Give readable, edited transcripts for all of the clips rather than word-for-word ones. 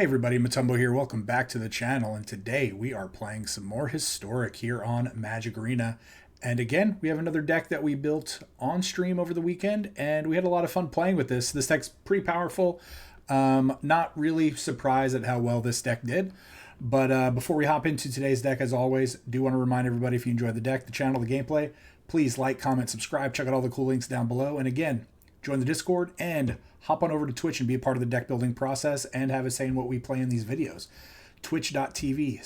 Hey everybody, Motumbo here. Welcome back to the channel, and today we are playing some more Historic here on Magic Arena. And again, we have another deck that we built on stream over the weekend, and we had a lot of fun playing with this. This deck's pretty powerful. Not really surprised at how well this deck did. But before we hop into today's deck, as always, do want to remind everybody, if you enjoyed the deck, the channel, the gameplay, please like, comment, subscribe, check out all the cool links down below. And again, join the Discord and hop on over to Twitch and be a part of the deck building process and have a say in what we play in these videos. Twitch.tv/BA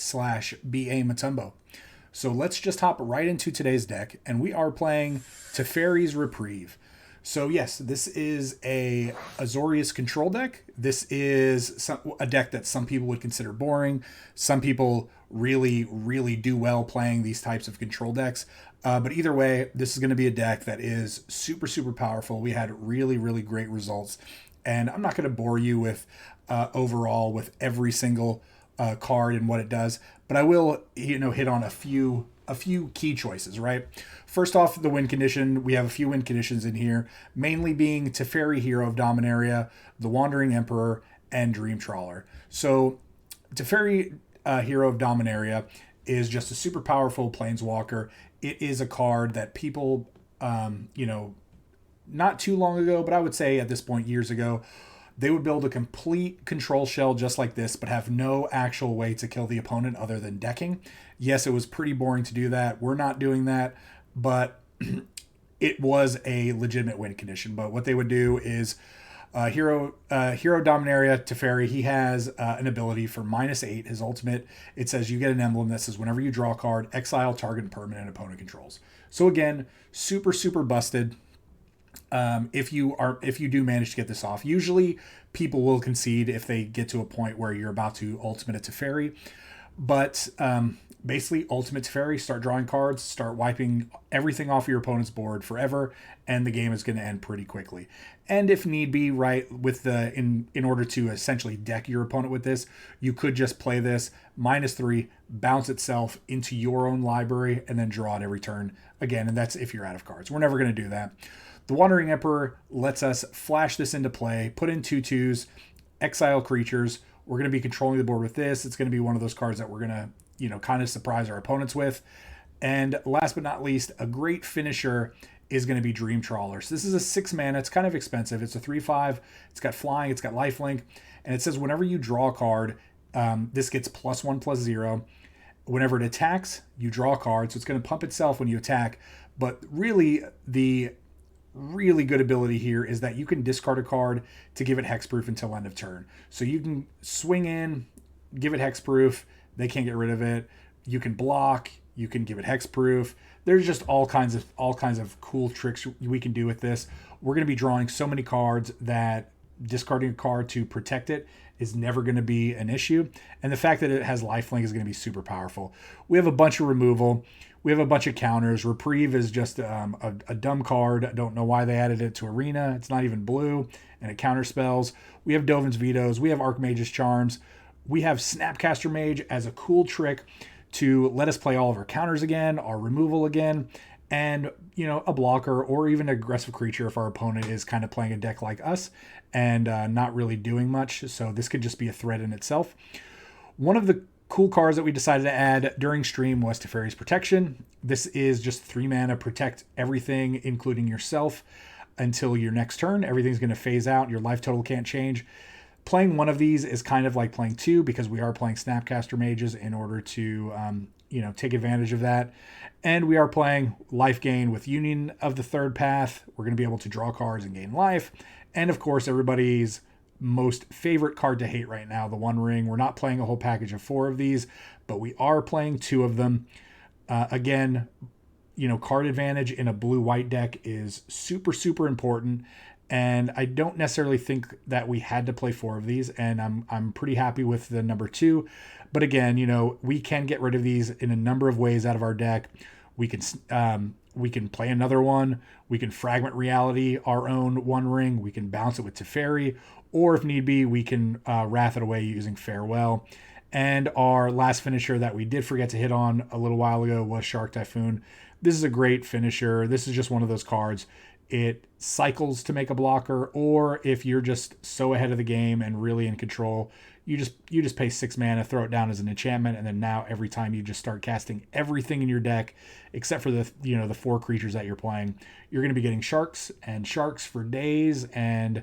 So let's just hop right into today's deck, and we are playing Teferi's Reprieve. So yes, this is a Azorius control deck. This is a deck that some people would consider boring. Some people really do well playing these types of control decks. But either way, this is going to be a deck that is super powerful. We had really great results. And I'm not going to bore you with overall with every single card and what it does. But I will, hit on a few key choices, right? First off, the win condition. We have a few win conditions in here, mainly being Teferi, Hero of Dominaria, the Wandering Emperor, and Dream Trawler. So Teferi, Hero of Dominaria, is just a super powerful planeswalker. It is a card that people, not too long ago, but I would say at this point, years ago, they would build a complete control shell just like this, but have no actual way to kill the opponent other than decking. Yes, it was pretty boring to do that. We're not doing that, but it was a legitimate win condition. But what they would do is Hero Dominaria Teferi, he has an ability for -8, his ultimate. It says you get an emblem that says whenever you draw a card, exile target permanent opponent controls. So again, super busted. If you do manage to get this off, usually people will concede if they get to a point where you're about to ultimate a Teferi. But basically, ultimate Teferi, start drawing cards, start wiping everything off your opponent's board forever, and the game is going to end pretty quickly. And if need be, right, with the in order to essentially deck your opponent with this, you could just play this -3, bounce itself into your own library, and then draw it every turn again. And that's if you're out of cards. We're never going to do that. The Wandering Emperor lets us flash this into play, put in 2/2s, exile creatures. We're going to be controlling the board with this. It's going to be one of those cards that we're going to, kind of surprise our opponents with. And last but not least, a great finisher is going to be Dream Trawler. So this is a 6 mana. It's kind of expensive. It's a 3/5. It's got flying. It's got lifelink. And it says whenever you draw a card, this gets +1/+0. Whenever it attacks, you draw a card. So it's going to pump itself when you attack. But really, the really good ability here is that you can discard a card to give it hexproof until end of turn. So you can swing in, give it hexproof. They can't get rid of it. You can block. You can give it hexproof. There's just all kinds of cool tricks we can do with this. We're going to be drawing so many cards that discarding a card to protect it is never going to be an issue. And the fact that it has lifelink is going to be super powerful. We have a bunch of removal. We have a bunch of counters. Reprieve is just a dumb card. I don't know why they added it to Arena. It's not even blue, and it counter spells. We have Dovin's Vetoes. We have Archmage's Charms. We have Snapcaster Mage as a cool trick to let us play all of our counters again, our removal again, and a blocker or even an aggressive creature if our opponent is kind of playing a deck like us and not really doing much. So this could just be a threat in itself. One of the cool cards that we decided to add during stream was Teferi's Protection. This is just 3 mana, protect everything, including yourself, until your next turn. Everything's going to phase out. Your life total can't change. Playing one of these is kind of like playing 2 because we are playing Snapcaster Mages in order to, take advantage of that. And we are playing life gain with Union of the Third Path. We're going to be able to draw cards and gain life. And of course, everybody's most favorite card to hate right now, the One Ring. We're not playing a whole package of 4 of these, but we are playing 2 of them. Again, card advantage in a blue-white deck is super important. And I don't necessarily think that we had to play 4 of these, and I'm pretty happy with the number 2. But again, we can get rid of these in a number of ways out of our deck. We can play another one. We can Fragment Reality our own One Ring. We can bounce it with Teferi, or if need be, we can Wrath it away using Farewell. And our last finisher that we did forget to hit on a little while ago was Shark Typhoon. this is a great finisher. This is just one of those cards. It cycles to make a blocker, or if you're just so ahead of the game and really in control, you just pay 6 mana, throw it down as an enchantment, and then now every time you just start casting everything in your deck except for the the 4 creatures that you're playing, you're going to be getting sharks and sharks for days. And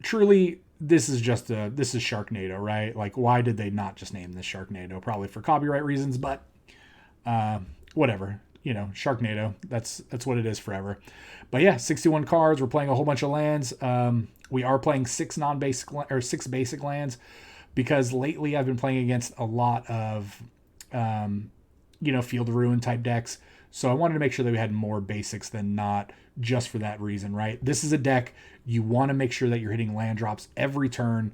truly, this is Sharknado, right? Like, why did they not just name this Sharknado? Probably for copyright reasons, but whatever. Sharknado. That's what it is forever. But yeah, 61 cards. We're playing a whole bunch of lands. We are playing 6 basic lands, because lately I've been playing against a lot of Field of Ruin type decks. So I wanted to make sure that we had more basics than not, just for that reason, right? This is a deck you want to make sure that you're hitting land drops every turn,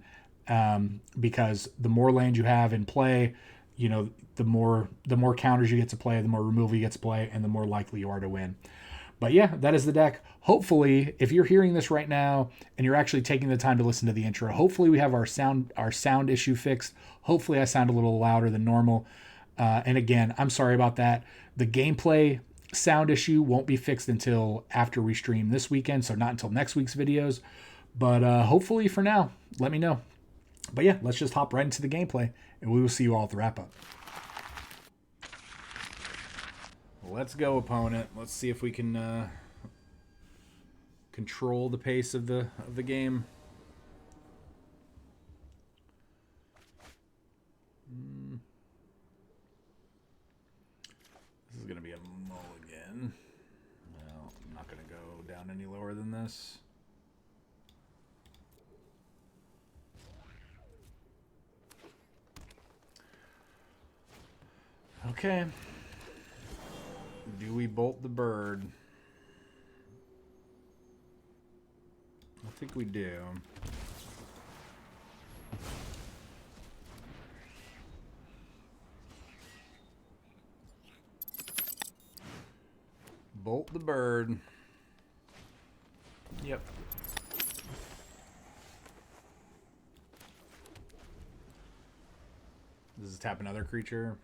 because the more land you have in play, the more counters you get to play, the more removal you get to play, and the more likely you are to win. But yeah, that is the deck. Hopefully, if you're hearing this right now and you're actually taking the time to listen to the intro, hopefully we have our sound issue fixed. Hopefully I sound a little louder than normal. And again, I'm sorry about that. The gameplay sound issue won't be fixed until after we stream this weekend, so not until next week's videos. But hopefully for now, let me know. But yeah, let's just hop right into the gameplay, and we will see you all at the wrap-up. Let's go, opponent. Let's see if we can control the pace of the game. This is going to be a mulligan. Well, I'm not going to go down any lower than this. Okay. Do we bolt the bird? I think we do. Bolt the bird. Yep. Does this tap another creature?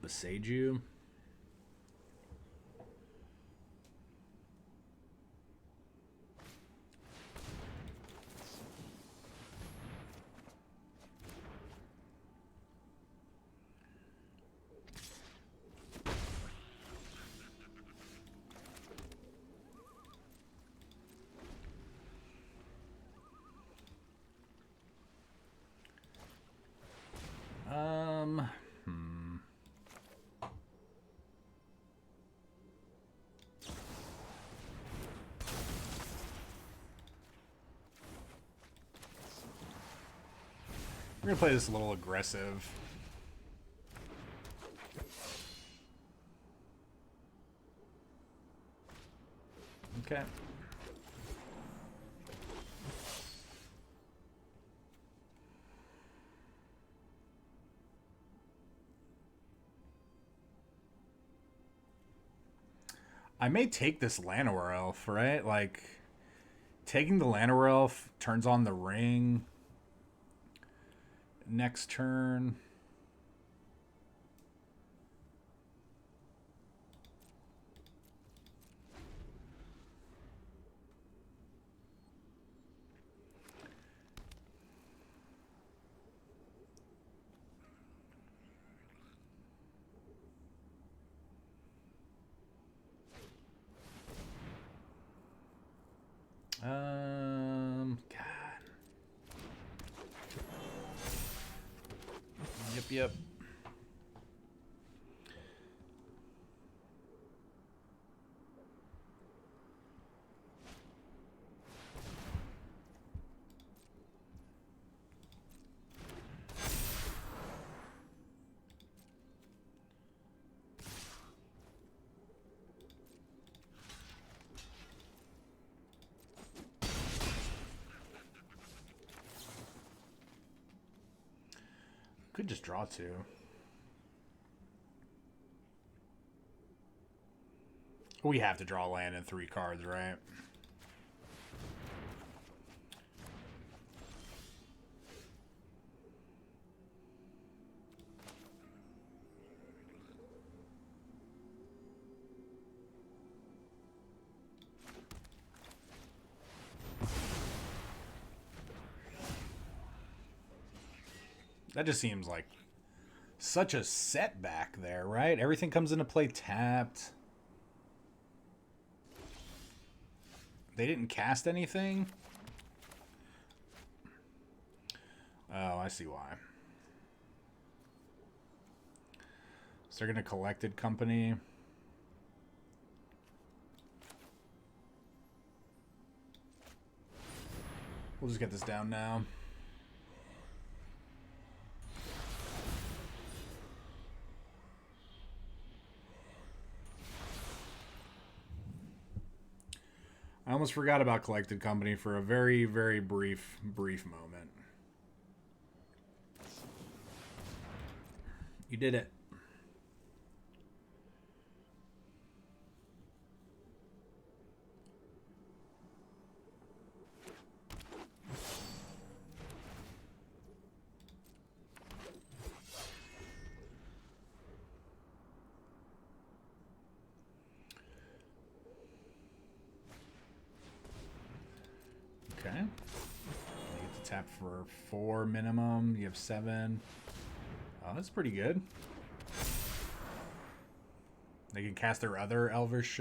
Besage you. We're going to play this a little aggressive. Okay. I may take this Llanowar Elf, right? Like, taking the Llanowar Elf turns on the ring next turn. God. Yep. Could just draw 2. We have to draw land in 3 cards, right? That just seems like such a setback there, right? Everything comes into play tapped. They didn't cast anything? Oh, I see why. So they're going to collected company. We'll just get this down now. I almost forgot about collected company for a very, very brief moment. You did it. Okay. You get to tap for 4 minimum. You have 7. Oh, that's pretty good. They can cast their other Elvish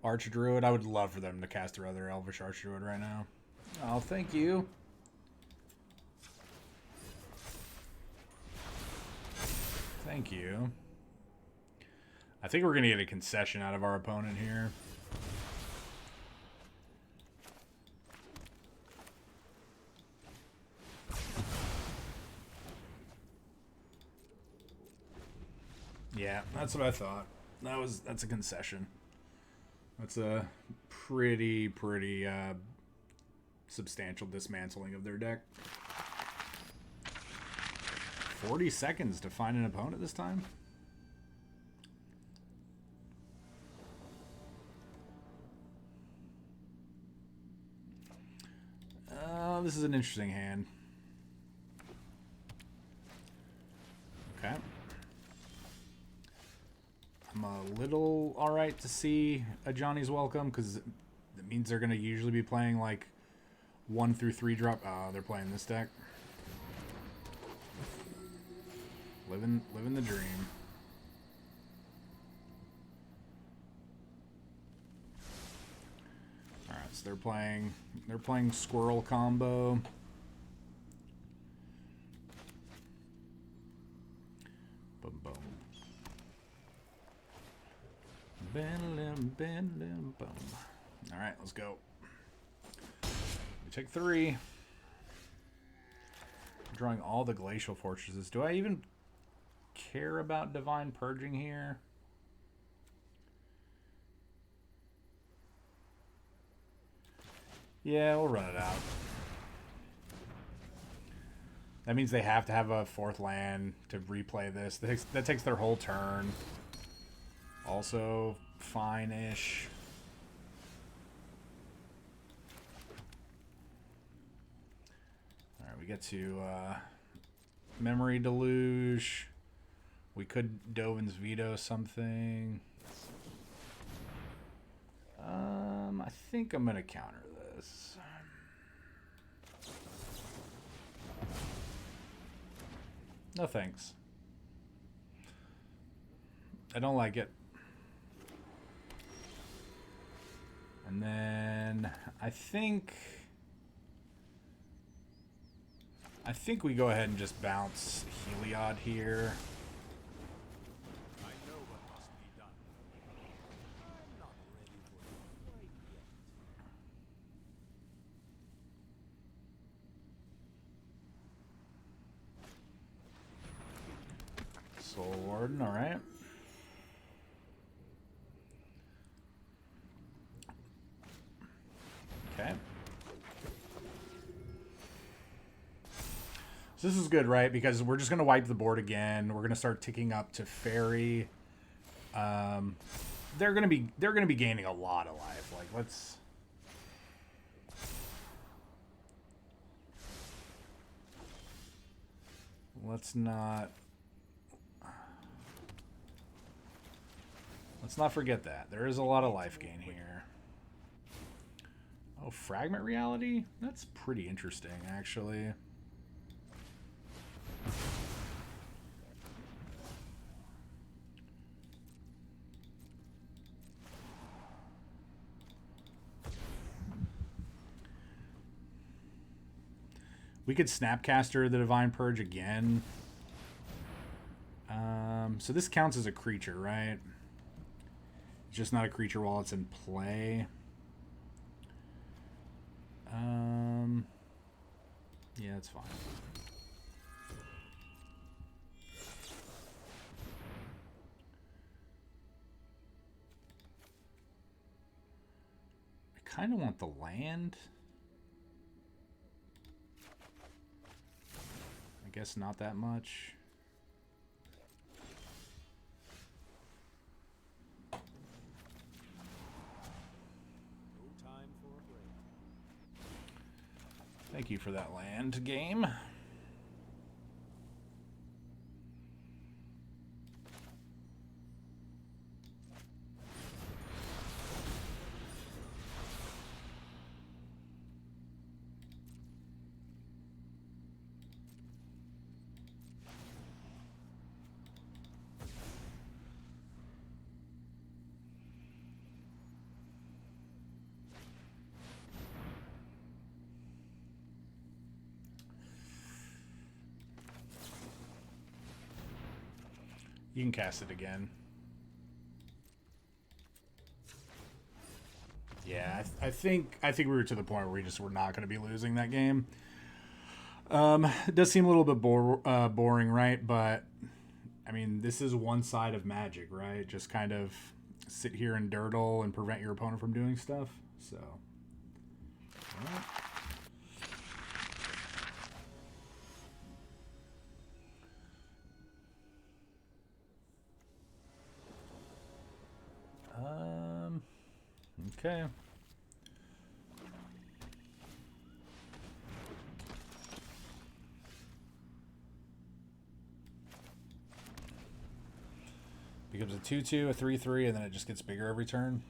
Archdruid. I would love for them to cast their other Elvish Archdruid right now. Oh, thank you. Thank you. I think we're going to get a concession out of our opponent here. Yeah, that's what I thought. That's a concession. That's a pretty substantial dismantling of their deck. 40 seconds to find an opponent this time? This is an interesting hand. Okay. I'm a little alright to see a Johnny's Welcome, because it means they're going to usually be playing like 1 through 3 drop. Oh, they're playing this deck. Living the dream. Alright, so they're playing Squirrel Combo. Boom boom. Boom. Alright, let's go. We take 3. I'm drawing all the Glacial Fortresses. Do I even care about Divine Purging here? Yeah, we'll run it out. That means they have to have a 4th land to replay this. That takes their whole turn. Also, fine-ish. Alright, we get to Memory Deluge. We could Dovin's Veto something. I think I'm going to counter this. No thanks. I don't like it. And then I think we go ahead and just bounce Heliod here. Soul Warden, alright. Okay. So this is good, right? Because we're just going to wipe the board again. We're going to start ticking up to Teferi. They're going to be gaining a lot of life. Like, let's not forget that. There is a lot of life gain here. Oh, Fragment Reality? That's pretty interesting, actually. We could Snapcaster the Divine Purge again. So this counts as a creature, right? It's just not a creature while it's in play. Yeah, that's fine. I kind of want the land. I guess not that much. Thank you for that land, game. You can cast it again. Yeah, I think we were to the point where we just were not going to be losing that game. It does seem a little bit boring, right? But I mean, this is one side of Magic, right? Just kind of sit here and dirtle and prevent your opponent from doing stuff. So, all right. Okay. Becomes a 2/2, a 3/3, and then it just gets bigger every turn.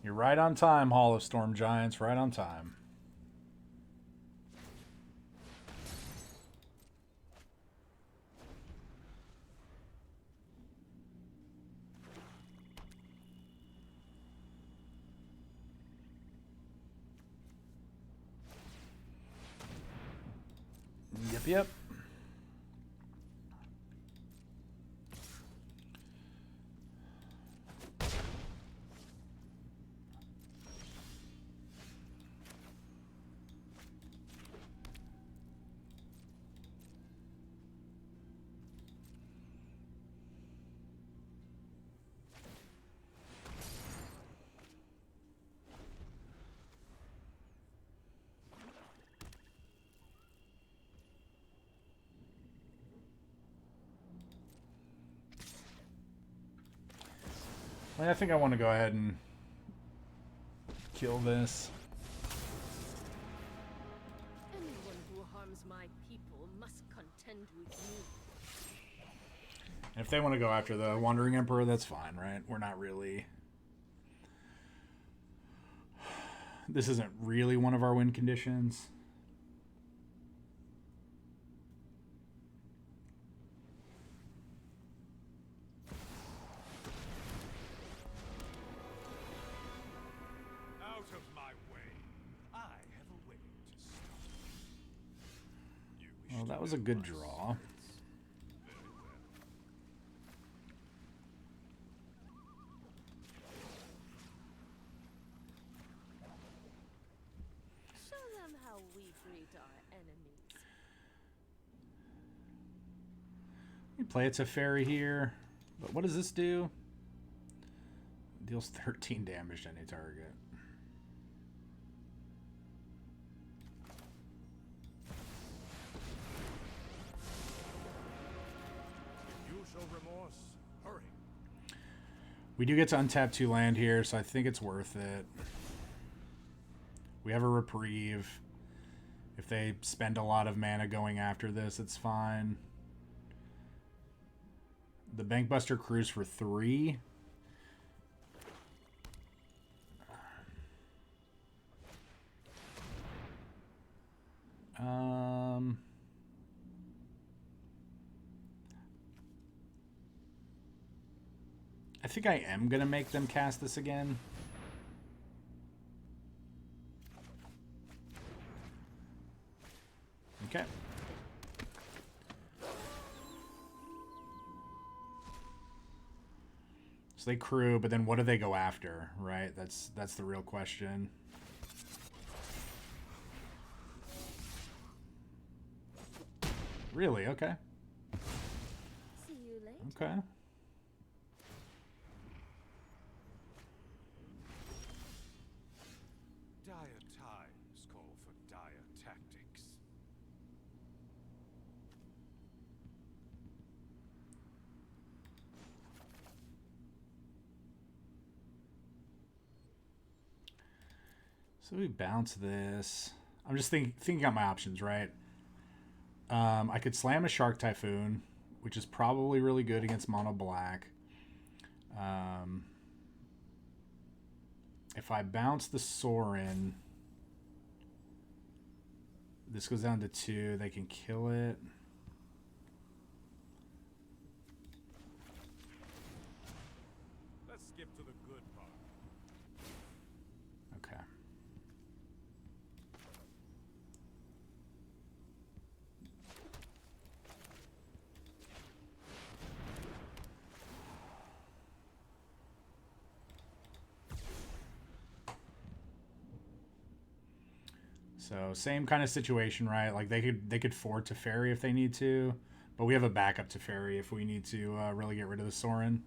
You're right on time, Hall of Storm Giants. Right on time. Yep. I think I want to go ahead and kill this. Anyone who harms my people must contend with me. And if they want to go after the Wandering Emperor, that's fine, right? We're not really... This isn't really one of our win conditions. Well, that was a good draw. Show them how we greet our enemies. We play a Teferi here, but what does this do? It deals 13 damage to any target. Remorse. Hurry. We do get to untap 2 land here, so I think it's worth it. We have a Reprieve. If they spend a lot of mana going after this, it's fine. The Bankbuster Cruise for 3. I think I am going to make them cast this again. Okay. So they crew, but then what do they go after, right? That's the real question. Really? Okay. See you later. Okay. Dire times call for dire tactics. So we bounce this. I'm just thinking out my options, right? I could slam a Shark Typhoon, which is probably really good against mono black. If I bounce the Sorin, this goes down to 2. They can kill it. Let's skip to the good part. Okay. So same kind of situation, right? Like they could forward Teferi if they need to, but we have a backup Teferi if we need to really get rid of the Sorin.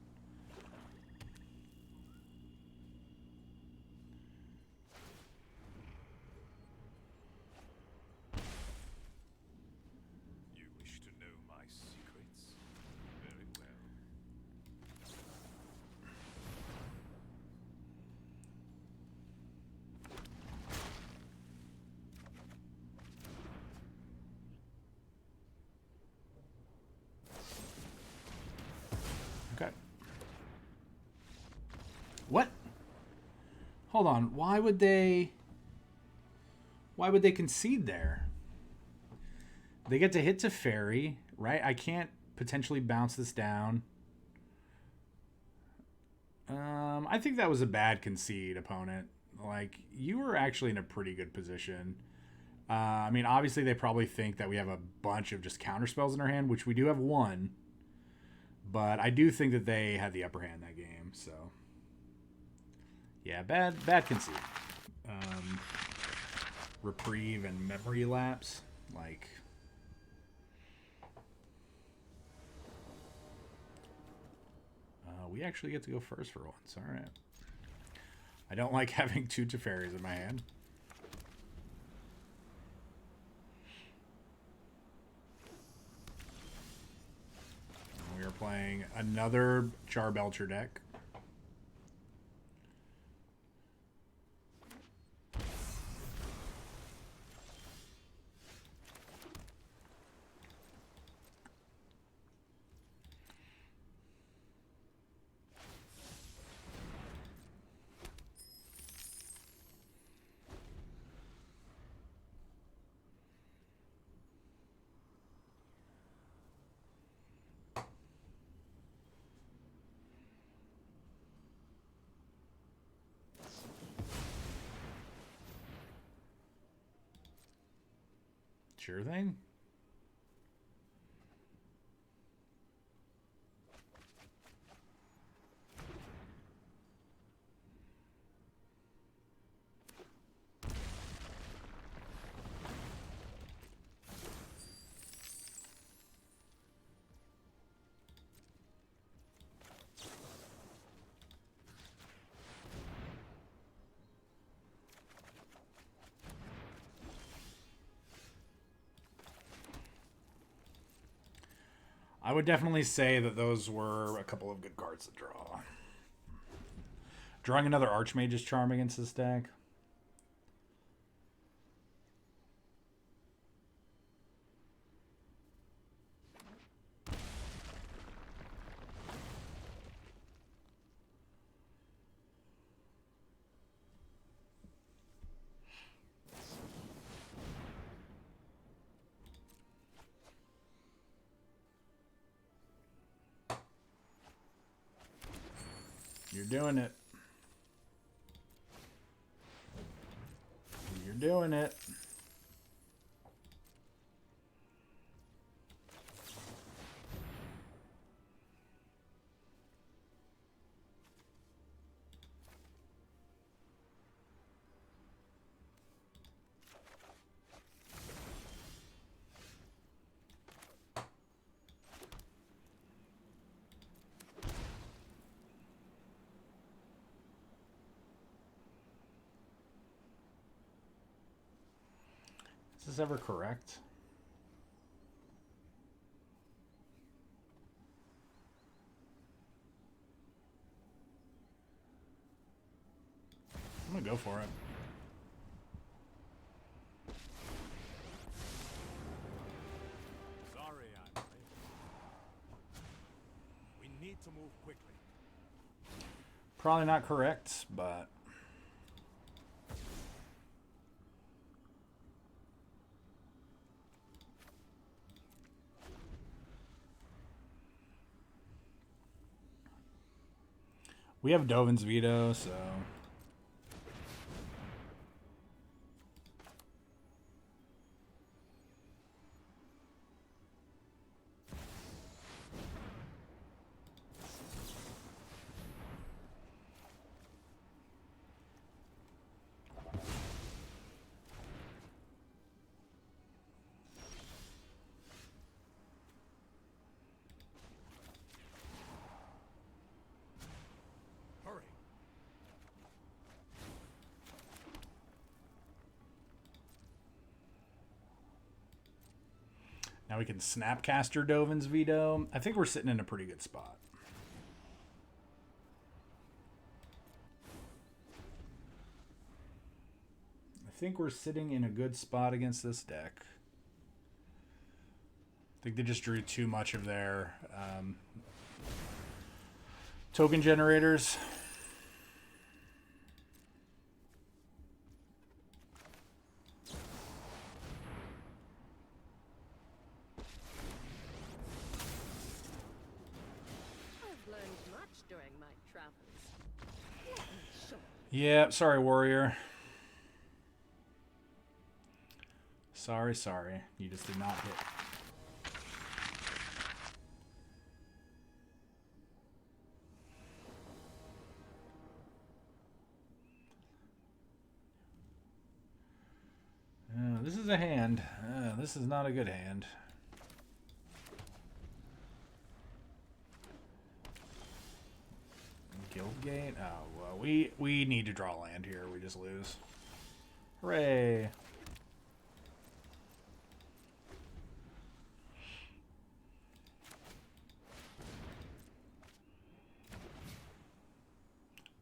You wish to know my secrets? Very well. Okay. What? Hold on. Why would they concede there? They get to hit Teferi, right? I can't potentially bounce this down. I think that was a bad concede, opponent. Like, you were actually in a pretty good position. I mean, obviously they probably think that we have a bunch of just counter spells in our hand, which we do have one. But I do think that they had the upper hand that game, so yeah, bad concede. Reprieve and memory lapse, like we actually get to go first for once. All right. I don't like having 2 Teferis in my hand. We are playing another Charbelcher deck. Sure thing. I would definitely say that those were a couple of good cards to draw. Drawing another Archmage's Charm against this deck. You're doing it. You're doing it. Is this ever correct? I'm gonna go for it. Sorry, I'm late. We need to move quickly. Probably not correct, but we have Dovin's Veto, so Hurry. now we can Snapcaster Dovin's Veto. I think we're sitting in a pretty good spot. I think we're sitting in a good spot against this deck. I think they just drew too much of their token generators. I've learned much during my travels. Let me show Yeah, sorry, Warrior. Sorry. You just did not hit. This is a hand. This is not a good hand. Guildgate? Oh, well, we need to draw land here. We just lose. Hooray!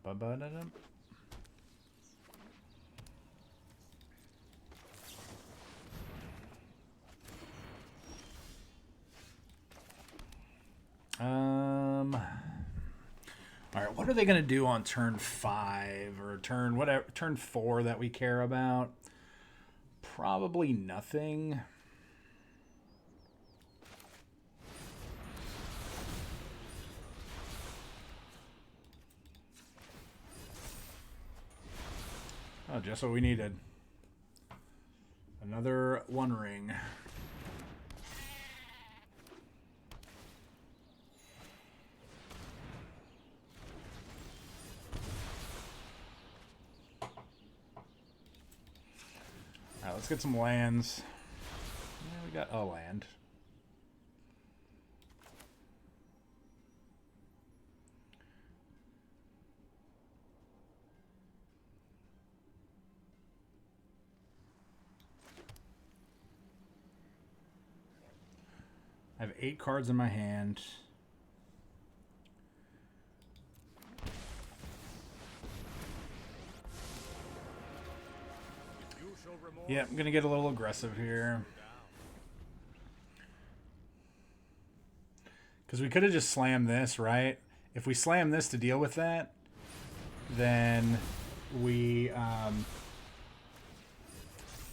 Ba-ba-da-dum. All right, what are they going to do on turn 5 or turn 4 that we care about? Probably nothing. Oh, just what we needed. Another One Ring. Alright, let's get some lands. Yeah, we got a land. I have 8 cards in my hand. Yeah, I'm gonna get a little aggressive here. Because we could have just slammed this, right? If we slam this to deal with that, then we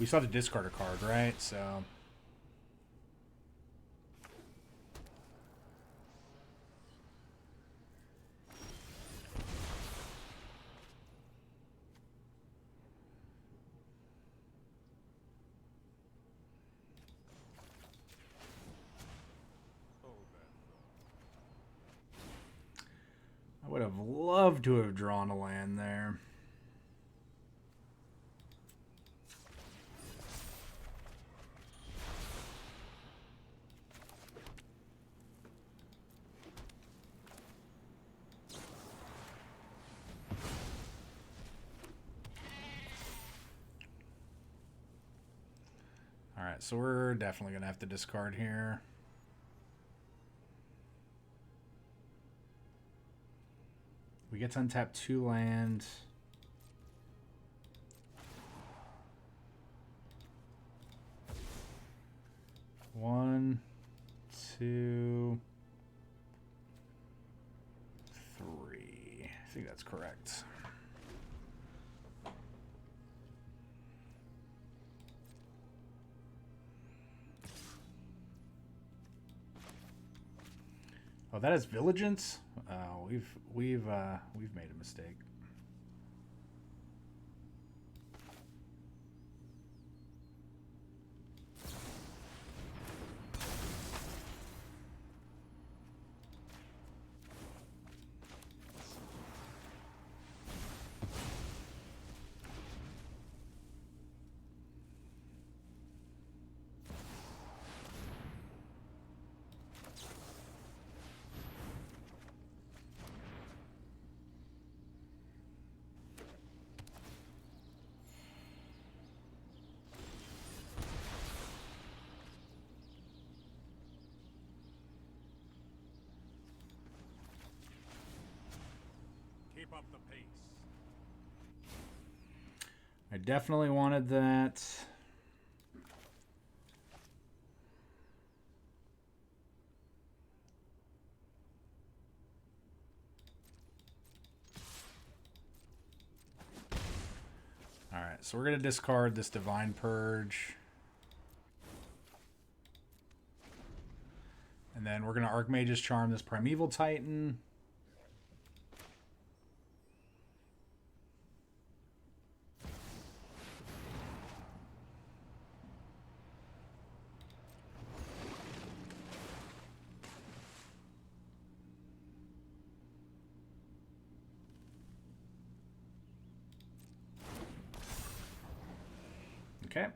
still have to discard a card, right? So I would have loved to have drawn a land there. Alright, so we're definitely going to have to discard here. We get to untap 2 land. One, two, three. I think that's correct. Oh, that is Vigilance? Oh, we've made a mistake. Keep up the pace. I definitely wanted that. Alright, so we're going to discard this Divine Purge. And then we're going to Archmage's Charm this Primeval Titan. Okay.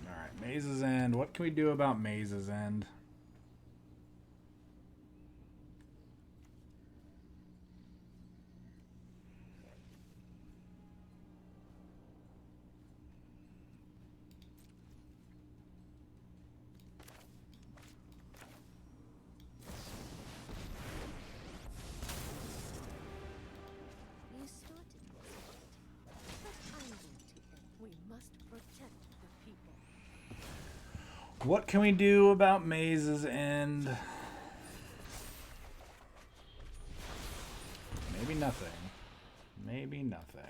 All right, Maze's End. What can we do about Maze's End? You started this fight, but I'm going to end. We must protect the people. What can we do about Maze's End? Maybe nothing. Maybe nothing.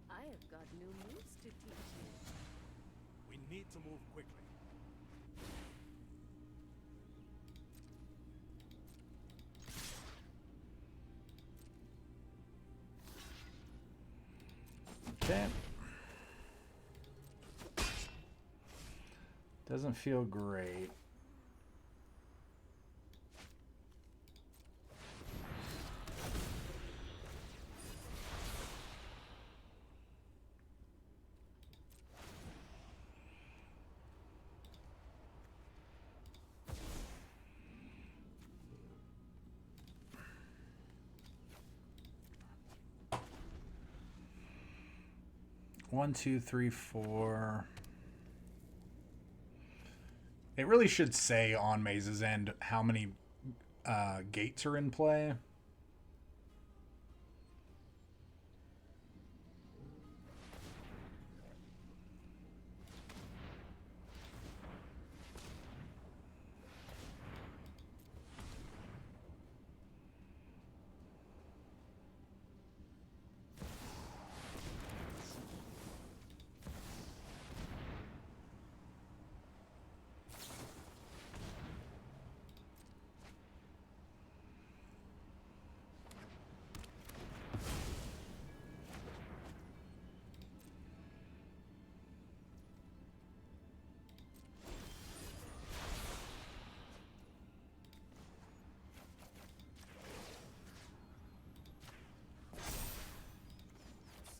I have got new moves to teach you. We need to move quickly. Okay. Doesn't feel great. 1, 2, 3, 4. It really should say on Maze's end how many gates are in play.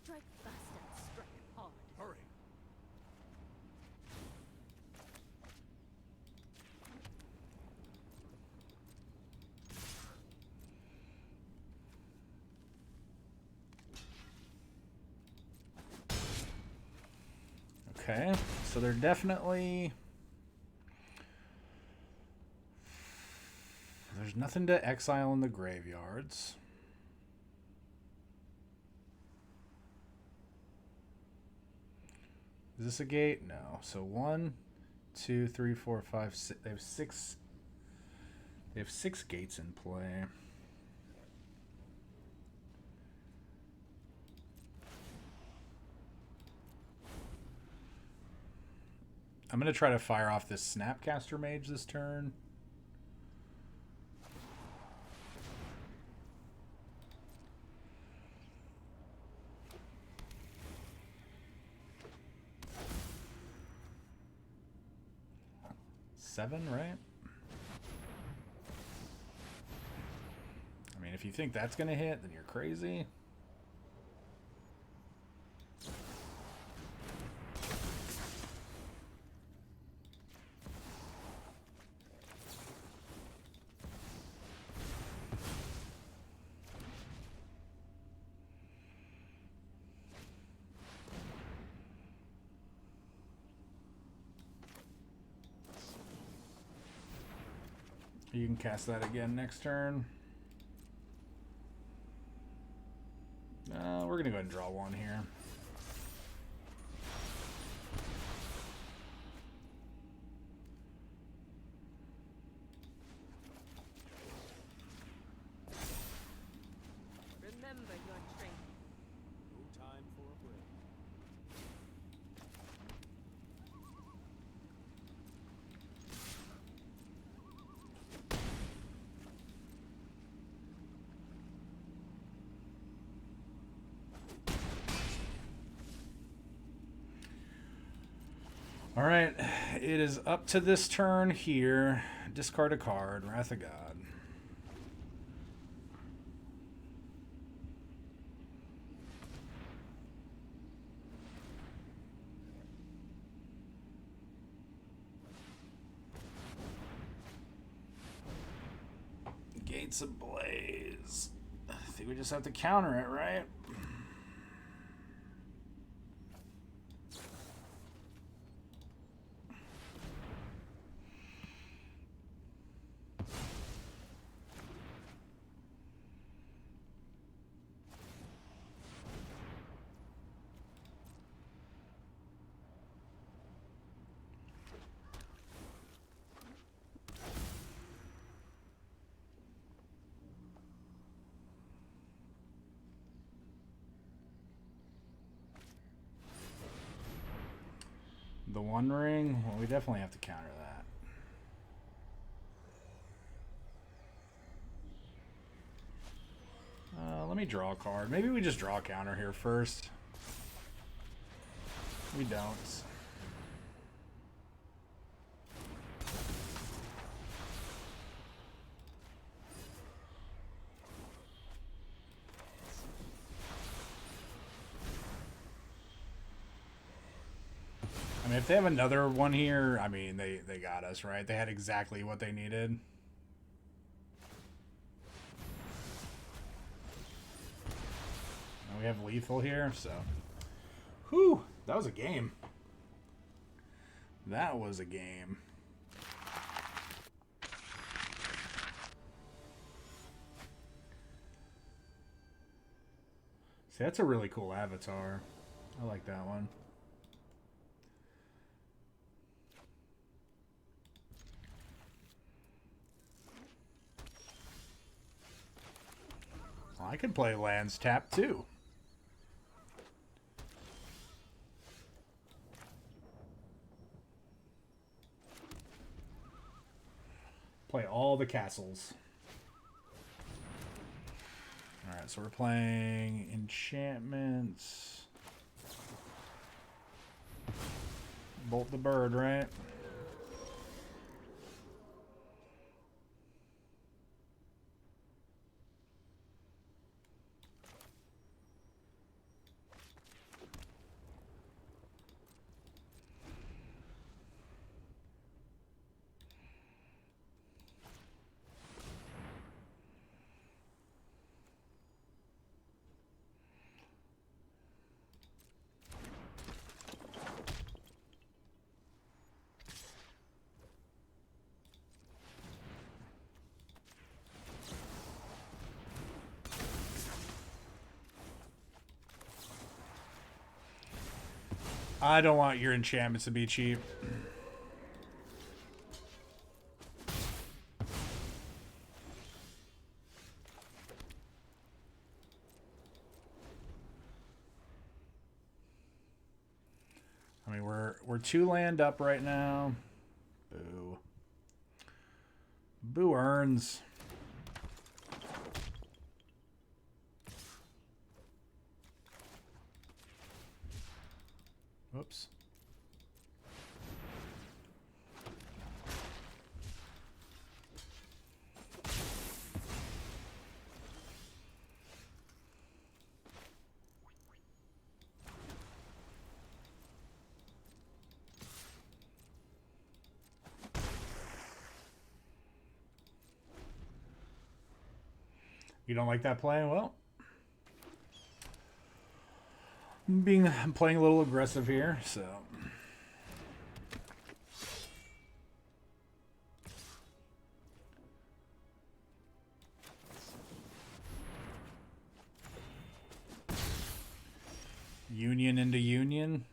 Strike fast and strike hard. Hurry. Okay, so they're definitely... There's nothing to exile in the graveyards. Is this a gate? No. So 1, 2, 3, 4, 5, 6. They have 6. They have 6 gates in play. I'm going to try to fire off this Snapcaster Mage this turn. Seven, right? I mean, if you think that's going to hit, then you're crazy. You can cast that again next turn. We're going to go ahead and draw one here. Remember your training. No time for a break. All right, it is up to this turn here. Discard a card, Wrath of God. Gates ablaze. I think we just have to counter it, right? The One Ring? Well, we definitely have to counter that. Let me draw a card. Maybe we just draw a counter here first. We don't. I mean, if they have another one here, I mean, they got us, right? They had exactly what they needed. And we have lethal here, so Whew, that was a game. That was a game. See, that's a really cool avatar. I like that one. I could play lands tap too. Play all the castles. Alright, so we're playing enchantments. Bolt the bird, right? I don't want your enchantments to be cheap. I mean, we're 2 land up right now. Boo. Boo earns. Whoops. You don't like that play? Well, I'm playing a little aggressive here, so. Union into union.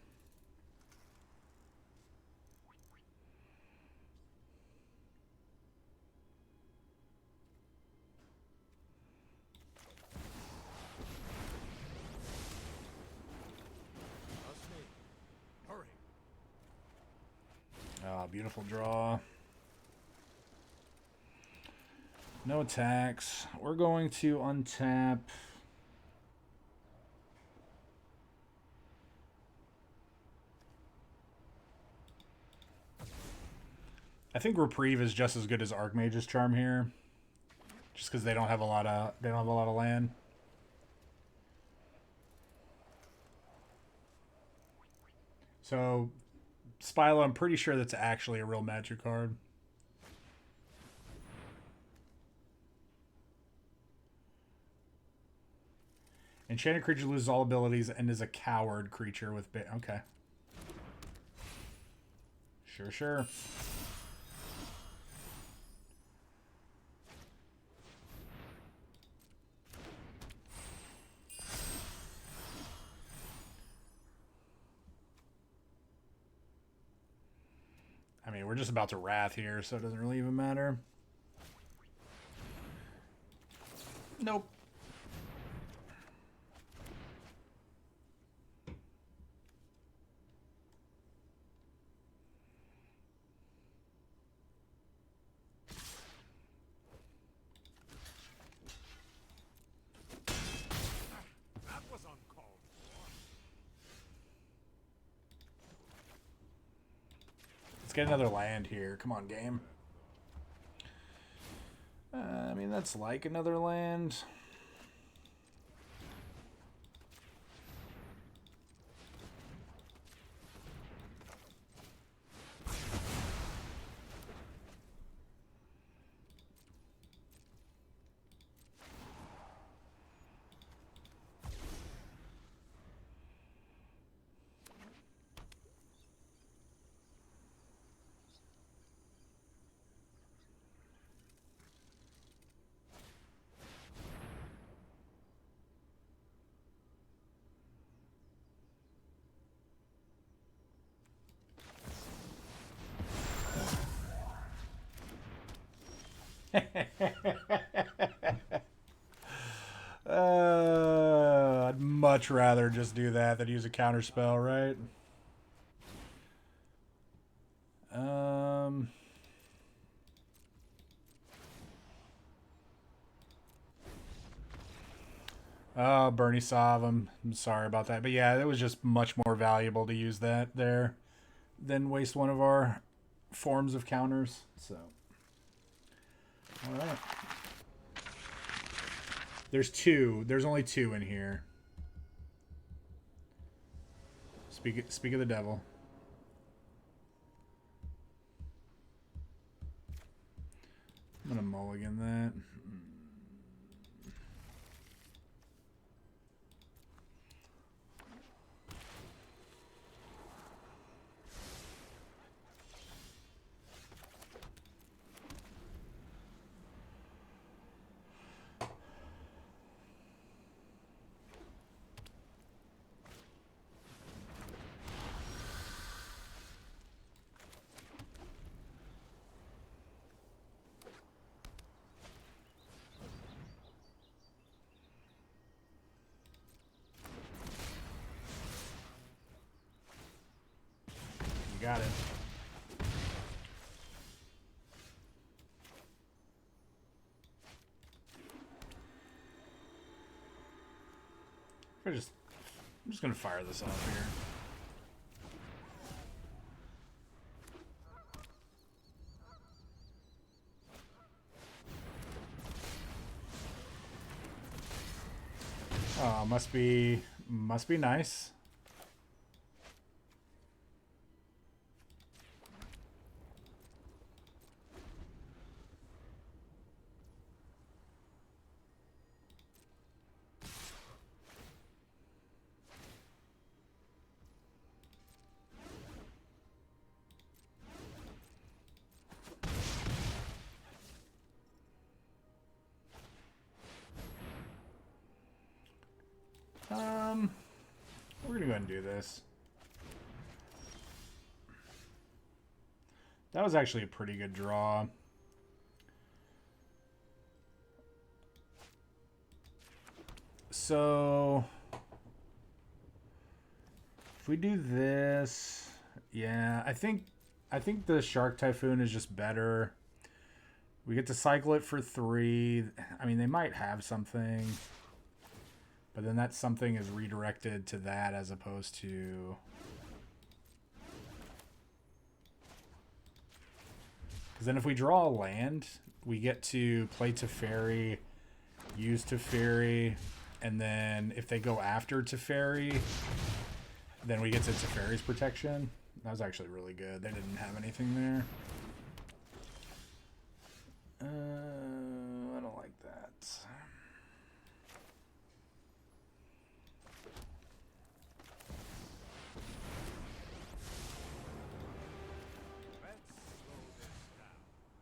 Beautiful draw. No attacks. We're going to untap. I think Reprieve is just as good as Archmage's Charm here, just because they don't have a lot of land. So Spylo, I'm pretty sure that's actually a real Magic card. Enchanted creature loses all abilities and is a coward creature with bit. Okay. Sure. I mean, we're just about to Wrath here, so it doesn't really even matter. Nope. That was uncalled for. Let's get another land here. Come on, game. I mean, that's like another land. much rather just do that than use a counter spell, right? Oh, Bernie Sav, I'm sorry about that. But yeah, it was just much more valuable to use that there than waste one of our forms of counters. So, all right. There's two. There's only two in here. Speak of the devil. I'm gonna mulligan that. Got it. I'm just gonna fire this off here. Oh, must be nice. We're gonna go ahead and do this. That was actually a pretty good draw. So if we do this, yeah, I think the Shark Typhoon is just better. We get to cycle it for 3. I mean, they might have something, but then that something is redirected to that as opposed to... Because then if we draw a land, we get to play Teferi, use Teferi, and then if they go after Teferi, then we get to Teferi's protection. That was actually really good. They didn't have anything there. I don't like that.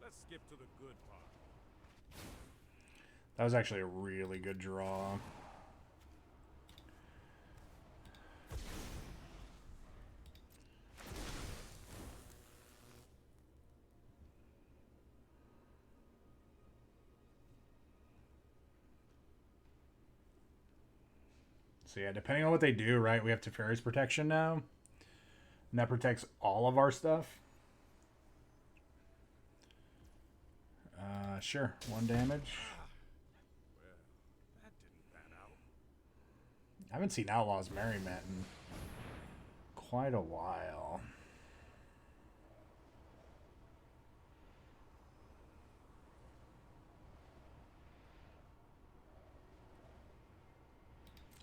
Let's skip to the good part. That was actually a really good draw. So yeah, depending on what they do, right, we have Teferi's protection now. And that protects all of our stuff. Sure, 1 damage. Well, that didn't pan out. I haven't seen Outlaws Merriment in quite a while.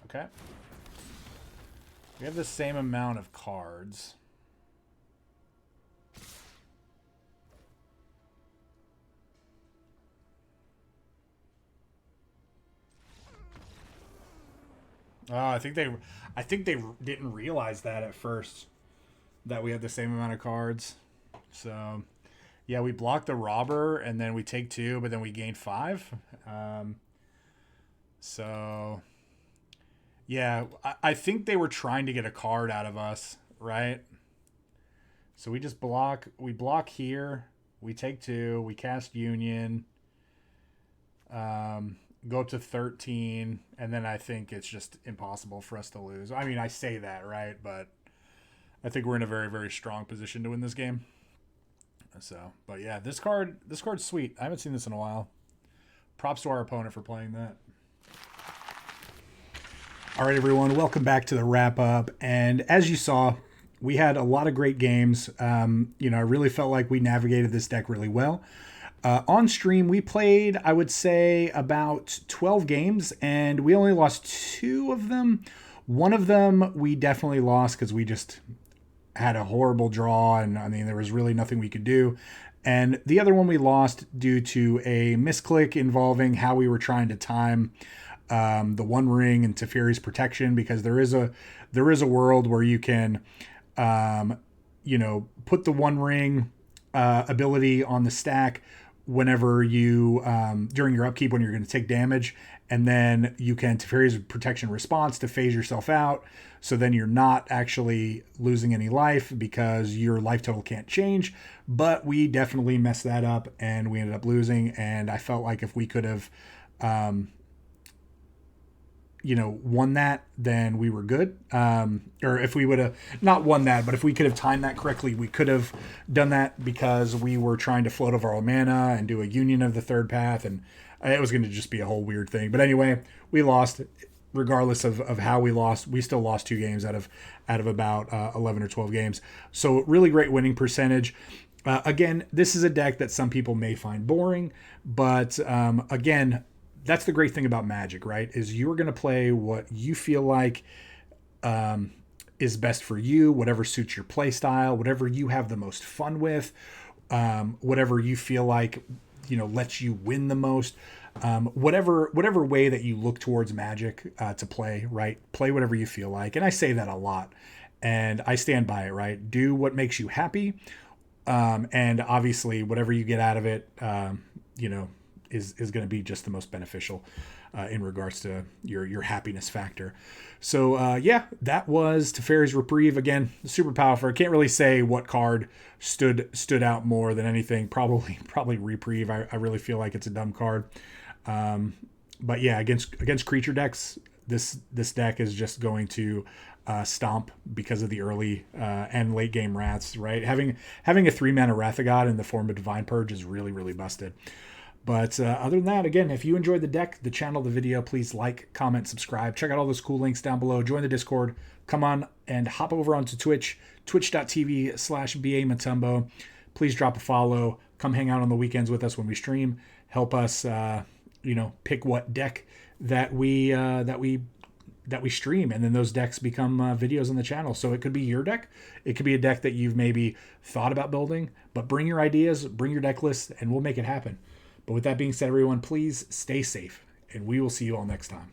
Okay. We have the same amount of cards. Oh, I think they didn't realize that at first, that we had the same amount of cards. So, yeah, we block the robber and then we take 2, but then we gain 5. So, yeah, I think they were trying to get a card out of us, right? So we just block. We block here. We take 2. We cast Union. go up to 13, and then I think it's just impossible for us to lose. I mean, I say that, right? But I think we're in a very, very strong position to win this game. So, but yeah, this card's sweet. I haven't seen this in a while. Props to our opponent for playing that. All right, everyone, welcome back to the wrap up. And as you saw, we had a lot of great games. I really felt like we navigated this deck really well. On stream, we played, I would say, about 12 games, and we only lost 2 of them. One of them we definitely lost because we just had a horrible draw, and I mean, there was really nothing we could do. And the other one we lost due to a misclick involving how we were trying to time the One Ring and Teferi's protection, because there is a world where you can, put the One Ring ability on the stack whenever you during your upkeep when you're going to take damage, and then you can Teferi's protection response to phase yourself out, so then you're not actually losing any life because your life total can't change. But we definitely messed that up and we ended up losing, and I felt like if we could have won that, then we were good. Or if we would have not won that, but if we could have timed that correctly, we could have done that, because we were trying to float of our mana and do a union of the third path, and it was going to just be a whole weird thing. But anyway, we lost. Regardless of how we lost, we still lost 2 games out of about 11 or 12 games. So really great winning percentage. Again, this is a deck that some people may find boring, but again, that's the great thing about Magic, right? Is you're going to play what you feel like is best for you, whatever suits your play style, whatever you have the most fun with, whatever you feel like, lets you win the most, whatever way that you look towards Magic to play, right? Play whatever you feel like. And I say that a lot, and I stand by it, right? Do what makes you happy. And obviously whatever you get out of it, is going to be just the most beneficial in regards to your happiness factor. So that was Teferi's Reprieve. Again, super powerful. I can't really say what card stood out more than anything. Probably Reprieve. I really feel like it's a dumb card. But yeah, against creature decks, this deck is just going to stomp because of the early and late game rats, right? Having a 3-mana Wrath of God in the form of Divine Purge is really, really busted. But other than that, again, if you enjoyed the deck, the channel, the video, please like, comment, subscribe. Check out all those cool links down below. Join the Discord. Come on and hop over onto Twitch, twitch.tv/BA Motumbo. Please drop a follow. Come hang out on the weekends with us when we stream. Help us, pick what deck that we stream, and then those decks become videos on the channel. So it could be your deck. It could be a deck that you've maybe thought about building, but bring your ideas, bring your deck list, and we'll make it happen. But with that being said, everyone, please stay safe, and we will see you all next time.